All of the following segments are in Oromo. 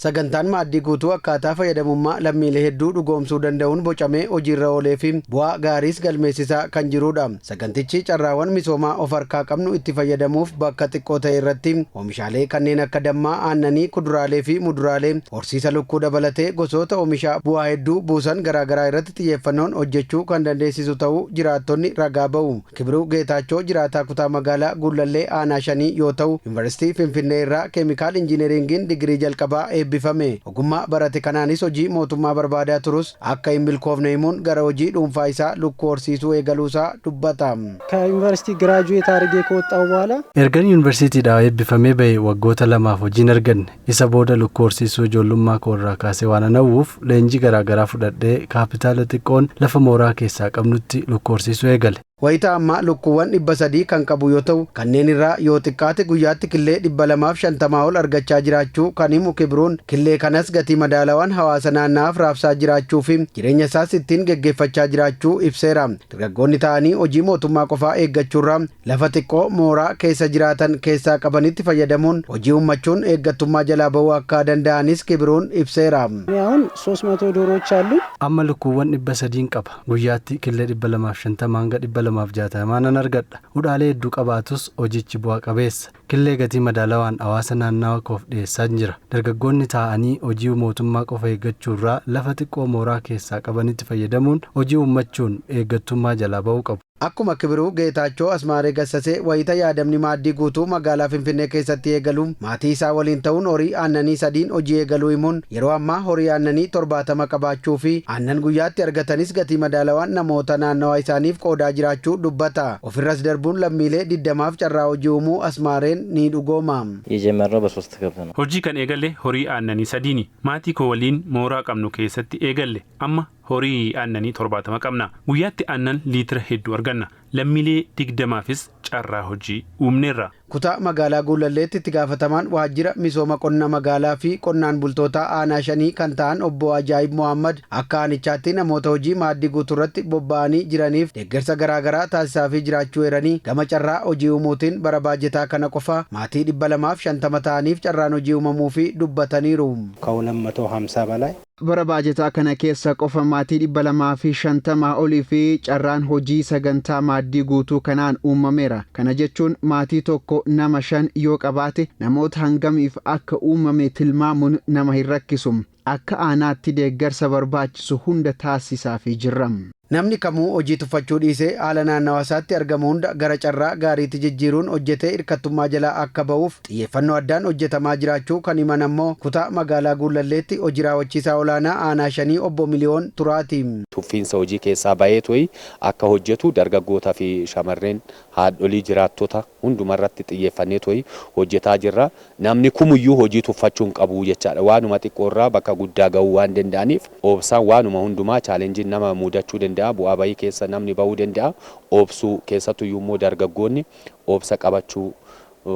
Sagantaan maaddii guutuu akkaataa fayyadamummaa lammiilee hedduu dhugoomsuu danda'uun bocamee hojiirra oolee fi bu'aa gaariis galmeessisaa kan jirudha. Sagantichi carraawwan misoomaa of harkaa qabnu itti fayyadamuuf bakka xiqqoo ta'e irratti oomishaalee kanneen akka dammaa, aannanii, kuduraalee fi muduraalee, horsiisa lukkuu dabalatee gosoota oomishaa bu'aa hedduu buusan garaagaraa irratti xiyyeeffannoon hojjechuu kan dandeessisu ta'uu jiraattonni ragaa ba'u. Kibiruu Geetaachoo jiraataa kutaa magaalaa Gullallee aanaa 5 yoo ta'u, Yuunivarsiitii Finfinnee irraa keemikaal injineeringiin digirii jalqabaa eebbifame. Ogummaa barate kanaanis hojii mootummaa barbaadaa turus akka hin milkoofne himuun gara hojii dhuunfaa isaa lukkuu horsiisuu eegaluusaa dubbata. ከዩኒቨርሲቲ ግራጁዌት አድርጌ ከወጣሁ በኋላ ergan yuunivarsiitiidhaa eebbifamee ba'e waggoota 2 hojiin arganne. Isa booda lukkuu horsiisuu ijoollummaa koo irraa kaasee waan anawuuf leenjii garaagaraa fudhadhee kaapitaala xiqqoon lafa mooraa keessaa qabnutti lukkuu horsiisuu eegale. Wayita ammaa lukkuuwwan 300 kan qabu yoo ta'u, kanneen irraa yoo xiqqaate guyyaatti killee 250 ol argachaa jiraachuu kan himu Kibiruun, killee kanas gatii madaalawaan hawaasa naannaaf raabsaa jiraachuu fi jireenya isaas ittiin geggeeffachaa jiraachuu ibseera. Dargaggoonni ta'anii hojii mootummaa qofaa eeggachuurraa lafa xiqqoo mooraa keessa jiraatan keessaa qabanitti fayyadamuun hojii uummachuun eeggattummaa jalaa ba'uu akka danda'anis Kibiruun ibseera. አሁን 300 ዶሮዎች አሉ። amma lukkuuwwan 300 qaba. Guyyaatti killee 250 hanga 260 nan argadha. Hudhaalee hedduu qabaatus hojichi bu'aa qabeessa. Killee gatii madaalawaan hawaasa naannawaa koof dhiyeessaa jira. Dargaggoonni taa'anii hojii mootummaa qofa eeggachuurraa lafa xiqqoo mooraa keessaa qabanitti fayyadamuun hojii uummachuun eeggattummaa jalaa ba'uu qabu. Akkuma Kibiruu Geetaachoo Asmaaree Gassasee wayita yaadamni maaddii guutuu magaalaa Finfinnee keessatti eegalu maatii isaa waliin ta'uun horii aannanii 3 hojii eegaluu himuun yeroo ammaa horii aannanii 70 qabaachuu fi aannan guyyaatti argatanis gatii madaalawaan namoota naannawaa isaaniif qoodaa jiraachuu dubbata. Ofirras darbuun lammiilee 20f carraa hojii uumuu Asmaareen ni dhugooma. የጀመርነው በ3 ገብተ ነው። hojii kan eegalle horii aannanii 3 maatii koo waliin mooraa qabnu keessatti eegalle. Amma horii aannanii 70 qabna. Guyyaatti aannan liitira hedduu arganna. Lammiilee 20fis carraa hojii uumneerra. Kutaa magaalaa Gullalleetti itti gaafatamaan waajjira misooma qonna magaalaa fi qonnaan bultoota aanaa 5 kan ta'an obbo Ajaayib Mohammad akka aanichaatti namoota hojii maaddii guutuu irratti bobba'anii jiraniif deeggarsa garaagaraa taasisaafii jiraachuu eeranii gama carraa hojii uumuutiin bara baajetaa kana qofa maatii 250 ta'aniif carraan hojii uumamuu fi dubbataniiru. ከ250 በላይ bara baajetaa kana keessa qofa maatii 250 olii fi carraan hojii sagantaa maaddii guutuu kanaan uumameera. Kana jechuun maatii tokko nama 5 yoo qabaate namoota hangamiif akka uumame tilmaamuun nama hin rakkisu. Akka aanaatti deeggarsa barbaachisu hunda taasisaafii jirra. Namni kamuu hojii tuffachuu dhiisee haala naannawaa isaatti argamu hunda gara carraa gaariitti jijjiiruun hojjetee hirkattummaa jalaa akka ba'uuf xiyyeeffannoo addaan hojjetamaa jiraachuu kan himan ammoo kutaa magaalaa Gullalleetti hojii raawwachiisaa olaanaa aanaa 5 obbo Miliyoon Turaati. Tuffiinsa hojii keessaa ba'ee to'i akka hojjetu dargaggootaa fi shamarreen haadholii jiraattota hundumarratti xiyyeeffannee to'i hojjetaa jirra. Namni kumuyyuu hojii tuffachuun qabu jechaadha. Waanuma xiqqoorraa bakka guddaa ga'uu waan danda'aniif obsaan waanuma hundumaa chaalenjiin nama mudachuu danda'a. Bu'aa bayii keessa namni ba'uu danda'a. Obsuu keessattuu immoo dargaggoonni obsa qabachuu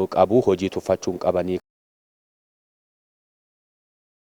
qabu, hojii tuffachuun qabanii